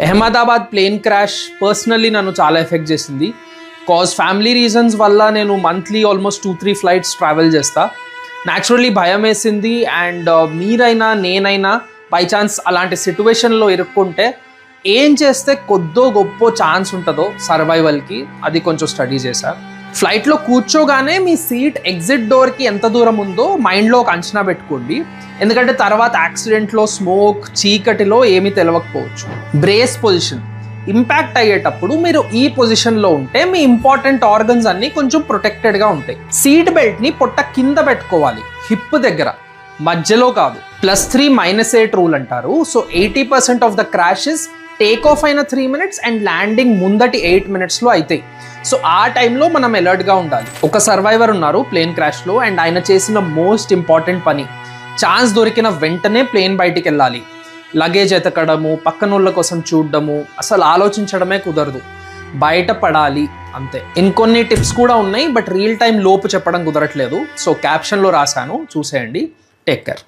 Ahmedabad plane crash personally నన్ను చాలా effect చేసింది. కాజ్ ఫ్యామిలీ రీజన్స్ వల్ల నేను మంత్లీ ఆల్మోస్ట్ 2-3 ఫ్లైట్స్ ట్రావెల్ చేస్తా. న్యాచురల్లీ భయం వేసింది. అండ్ మీరైనా నేనైనా బై ఛాన్స్ అలాంటి సిచ్యువేషన్లో ఇరుక్కుంటే ఏం చేస్తే కొద్దో గొప్ప ఛాన్స్ ఉంటుందో సర్వైవల్కి, అది కొంచెం స్టడీ చేశా. ఫ్లైట్లో కూర్చోగానే మీ సీట్ ఎగ్జిట్ డోర్కి ఎంత దూరం ఉందో మైండ్లో ఒక అంచనా పెట్టుకోండి. ఎందుకంటే తర్వాత యాక్సిడెంట్లో స్మోక్ చీకటిలో ఏమీ తెలియకపోవచ్చు. బ్రేస్ పొజిషన్, ఇంపాక్ట్ అయ్యేటప్పుడు మీరు ఈ పొజిషన్లో ఉంటే మీ ఇంపార్టెంట్ ఆర్గన్స్ అన్నీ కొంచెం ప్రొటెక్టెడ్గా ఉంటాయి. సీట్ బెల్ట్ని పొట్ట కింద పెట్టుకోవాలి, హిప్ దగ్గర, మధ్యలో కాదు. +3 -8 రూల్ అంటారు. So 80% of the crashes take off అయిన 3 minutes అండ్ ల్యాండింగ్ ముందటి 8 minutesలో అవుతాయి. సో ఆ టైంలో మనం అలర్ట్గా ఉండాలి. ఒక సర్వైవర్ ఉన్నారు ప్లేన్ క్రాష్లో, అండ్ ఆయన చేసిన మోస్ట్ ఇంపార్టెంట్ పని, ఛాన్స్ దొరికిన వెంటనే ప్లేన్ బయటికి వెళ్ళాలి. లగేజ్ ఎతకడము, పక్కనోళ్ళ కోసం చూడడము, అసలు ఆలోచించడమే కుదరదు, బయటపడాలి అంతే. ఇంకొన్ని టిప్స్ కూడా ఉన్నాయి, బట్ రియల్ టైం లోపు చెప్పడం కుదరట్లేదు. సో క్యాప్షన్లో రాశాను, చూసేయండి. Take care.